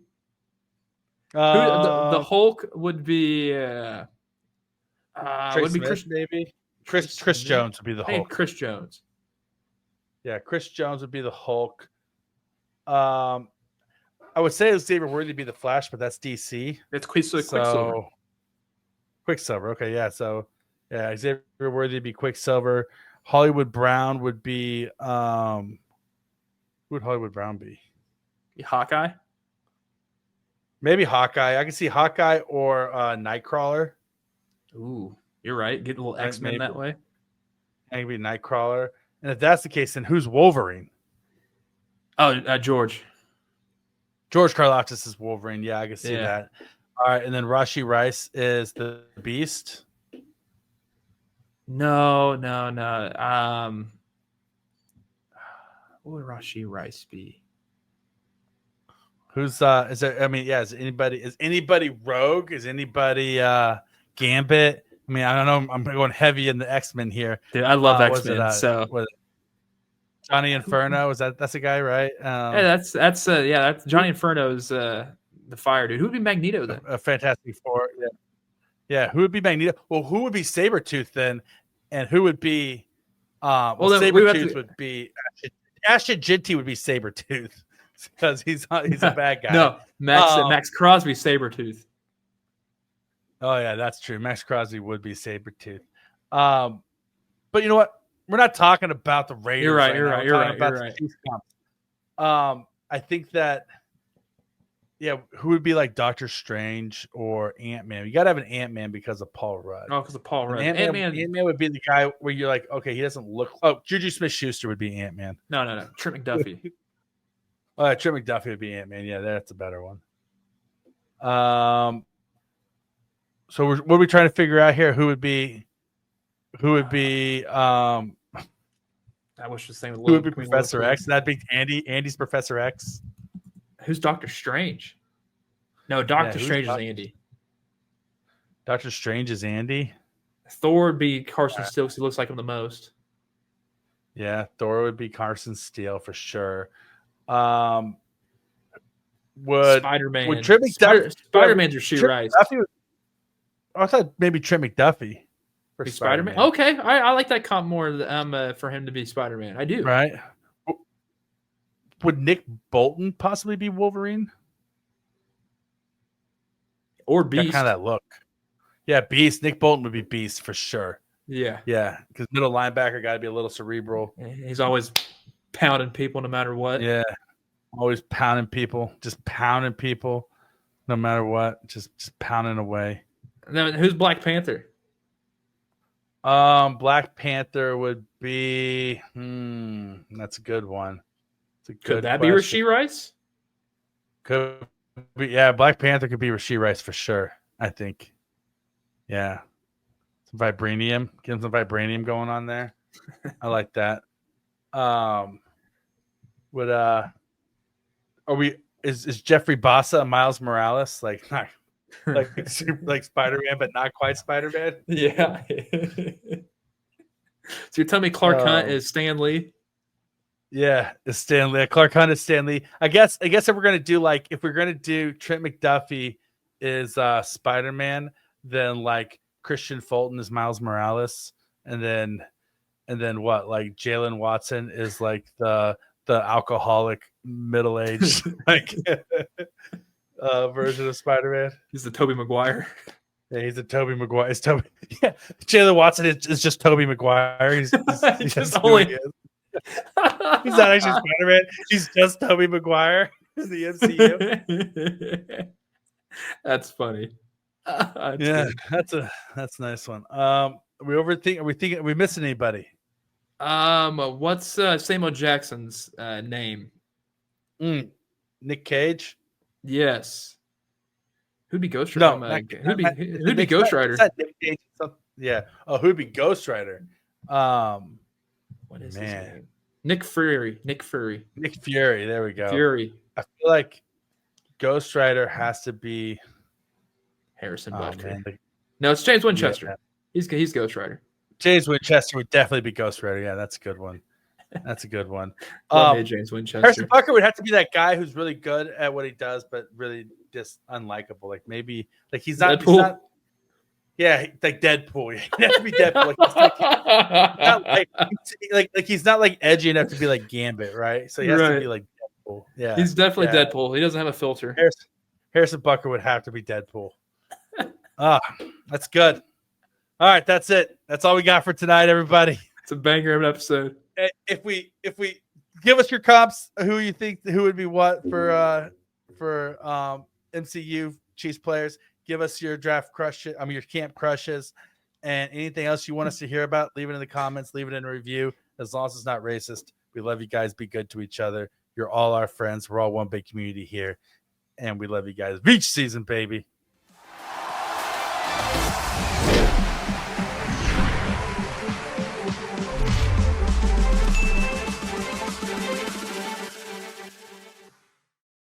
The Hulk would be. Would be Chris, maybe. Chris Jones would be the Hulk. Hey, Chris Jones. Yeah, Chris Jones would be the Hulk. I would say Xavier Worthy would be the Flash, but that's DC. It's Quicksilver. Quicksilver. Okay, yeah. So, yeah, Xavier Worthy would be Quicksilver. Hollywood Brown would be. Who would Hollywood Brown be? Hawkeye. Maybe Hawkeye. I can see Hawkeye or Nightcrawler. Ooh, you're right. Get a little X-Men that way. Maybe Nightcrawler. And if that's the case, then who's Wolverine? Oh, George Karlaftis is Wolverine. Yeah, I can see that. All right, and then Rashee Rice is the Beast. No. What would Rashee Rice be? Who's is there? I mean, yeah. Is anybody Rogue? Is anybody Gambit? I mean, I don't know. I'm going heavy in the X-Men here. Dude, I love X-Men. Johnny Inferno, that's a guy, right? That's Johnny Inferno's the Fire dude. Who would be Magneto then? A Fantastic Four. Yeah. Who would be Magneto? Well, who would be Sabretooth then? And who would be? Sabretooth would be Ashton Ginty would be Sabretooth. because he's a bad guy. No, Max Crosby, Sabretooth. Oh yeah, that's true. Max Crosby would be Sabretooth. But you know what? We're not talking about the Raiders. You're right. Now. You're We're right. talking about the Chiefs comps. I think that, who would be like Doctor Strange or Ant-Man? You got to have an Ant-Man because of Paul Rudd. Oh, because of Paul Rudd. Ant-Man would be the guy where you're like, okay, he doesn't look. Oh, Juju Smith-Schuster would be Ant-Man. No. Trent McDuffie. Trent McDuffie would be Ant-Man. Yeah, that's a better one. So what are we trying to figure out here? Who would be? I wish the same. Who would be Professor X? That'd be Andy. Andy's Professor X. Who's Doctor Strange? No, Doctor Strange is Andy. Doctor Strange is Andy. Thor would be Carson Steele because he looks like him the most. Yeah, Thor would be Carson Steele for sure. Would Spider-Man? Would Trent Spider-Man's Rasheed Rice. I thought maybe Trent McDuffie for Spider-Man. Okay, I like that comp more. For him to be Spider-Man, I do. Right. Would Nick Bolton possibly be Wolverine? Or Beast? Kind of that look. Yeah, Beast. Nick Bolton would be Beast for sure. Yeah. Because middle linebacker got to be a little cerebral. He's always pounding people no matter what. Yeah, always pounding people, just pounding people, no matter what, just pounding away. And then who's Black Panther? Black Panther would be. That's a good one. Could that be Rasheed Rice? Could be. Yeah, Black Panther could be Rasheed Rice for sure. I think. Yeah. Some vibranium. Get him some vibranium going on there. I like that. Is Jeffrey Bassa a Miles Morales? Like Spider-Man, but not quite Spider-Man? Yeah. So you're telling me Clark Hunt is Stan Lee? Yeah, it's Stan Lee. Clark Hunt is Stan Lee. I guess if we're gonna do Trent McDuffie is Spider-Man, then like Christian Fulton is Miles Morales, and then what? Like Jalen Watson is like the alcoholic middle-aged like version of Spider-Man. He's the Tobey Maguire. Yeah, he's a Tobey Maguire. It's Toby. Yeah, Jalen Watson is just Tobey Maguire. He's just only. He's not actually Spider-Man. He's just Tobey Maguire in the MCU. That's funny. Good. That's a nice one. Are we missing anybody? What's Samuel Jackson's name? Nick Cage. Yes. Who'd be Ghost Rider? No, who'd be Ghost Rider? Nick Cage. Yeah. Oh, who'd be Ghost Rider? What is his name? Nick Fury. Nick Fury. There we go. Fury. I feel like Ghost Rider has to be Harrison Butker. No, it's James Winchester. Yeah. He's Ghost Rider. James Winchester would definitely be Ghost Rider. Yeah, that's a good one. James Winchester. Harrison Butker would have to be that guy who's really good at what he does, but really just unlikable. Like maybe like he's not. Yeah, like Deadpool. He has to be Deadpool. He's not like edgy enough to be like Gambit, right? So he has to be like Deadpool. Yeah, he's definitely Deadpool. He doesn't have a filter. Harrison Butker would have to be Deadpool. That's good. All right, that's it. That's all we got for tonight, everybody. It's a banger of an episode. If we give us your comps, who you think who would be what for MCU Chiefs players. Give us your draft your camp crushes, and anything else you want us to hear about. Leave it in the comments. Leave it in a review. As long as it's not racist, we love you guys. Be good to each other. You're all our friends. We're all one big community here, and we love you guys. Veach season, baby.